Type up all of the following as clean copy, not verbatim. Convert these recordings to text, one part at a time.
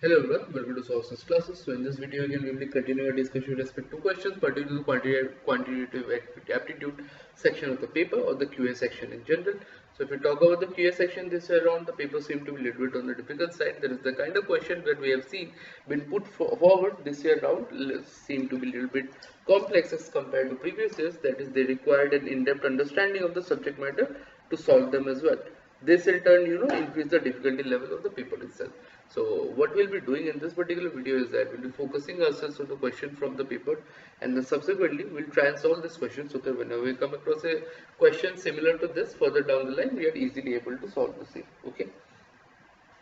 Hello everyone, welcome to Sources Classes. So in this video again we will be continuing our discussion with respect to questions pertaining to the quantitative aptitude section of the paper or the QA section in general. So if we talk about the QA section this year around, the paper seems to be a little bit on the difficult side. There is the kind of question that we have seen been put forward this year around seem to be a little bit complex as compared to previous years. That is, they required an in-depth understanding of the subject matter to solve them as well. This in turn, increase the difficulty level of the paper itself. So what we'll be doing in this particular video is that we'll be focusing ourselves on the question from the paper, and then subsequently we'll try and solve this question so that whenever we come across a question similar to this further down the line, we are easily able to solve the same. Okay.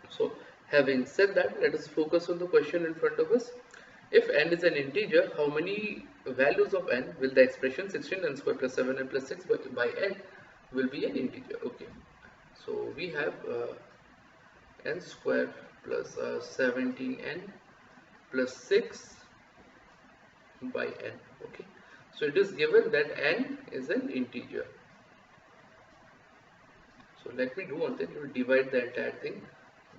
So having said that, let us focus on the question in front of us. If n is an integer, how many values of n will the expression 16n square plus 7n plus 6 by n will be an integer? Okay. So we have n square plus 17n plus 6 by n. Okay, so it is given that n is an integer. So let me do one thing. You will divide the entire thing.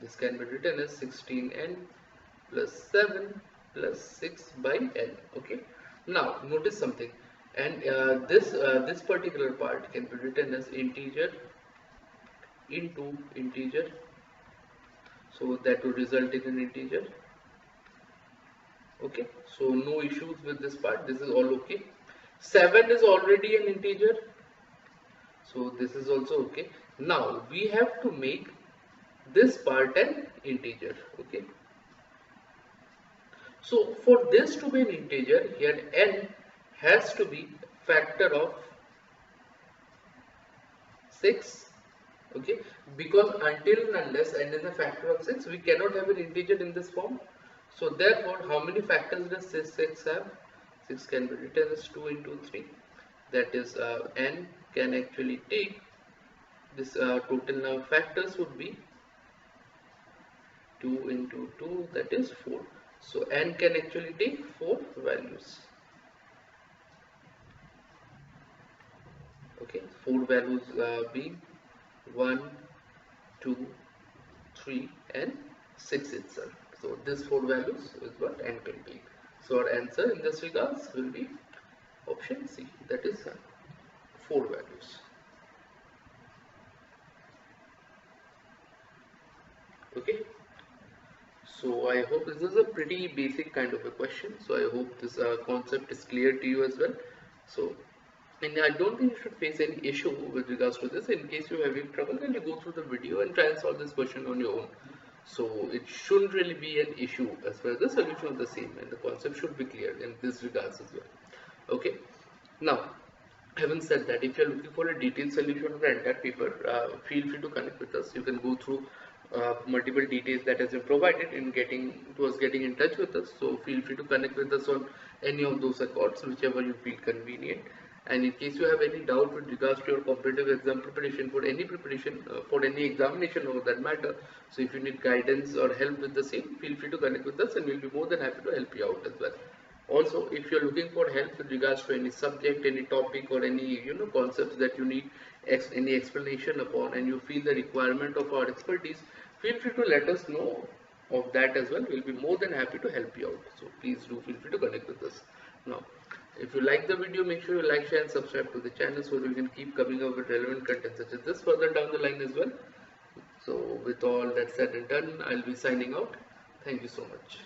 This can be written as 16n plus 7 plus 6 by n. Okay, now notice something, and this particular part can be written as integer into integer, so that would result in an integer. Okay, so no issues with this part, this is all okay. 7 is already an integer, so this is also okay. Now we have to make this part an integer. Okay, so for this to be an integer, here n has to be factor of 6. Okay, because until and unless n is a factor of 6, we cannot have an integer in this form. So therefore, how many factors does this 6 have? 6 can be written as 2 into 3. That is, n can actually take this total now factors would be 2 into 2, that is 4. So n can actually take 4 values. Okay, 4 values being 1, 2, 3 and 6 itself. So this 4 values is what n can take. So our answer in this regards will be option C, that is 4 values. Okay, so I hope this is a pretty basic kind of a question. So I hope this concept is clear to you as well. So, and I don't think you should face any issue with regards to this. In case you're having trouble, then you go through the video and try and solve this question on your own. So it shouldn't really be an issue as far as the solution is the same, and the concept should be clear in this regards as well. Okay, now having said that, if you're looking for a detailed solution of the entire paper, feel free to connect with us. You can go through multiple details that has been provided in getting in touch with us. So feel free to connect with us on any of those accounts, whichever you feel convenient. And in case you have any doubt with regards to your competitive exam preparation, for any examination over that matter, so if you need guidance or help with the same, feel free to connect with us and we'll be more than happy to help you out as well. Also, if you're looking for help with regards to any subject, any topic, or any concepts that you need any explanation upon, and you feel the requirement of our expertise, feel free to let us know of that as well. We'll be more than happy to help you out. So please do feel free to connect with us. Now, if you like the video, make sure you like, share and subscribe to the channel so that we can keep coming up with relevant content such as this further down the line as well. So with all that said and done, I'll be signing out. Thank you so much.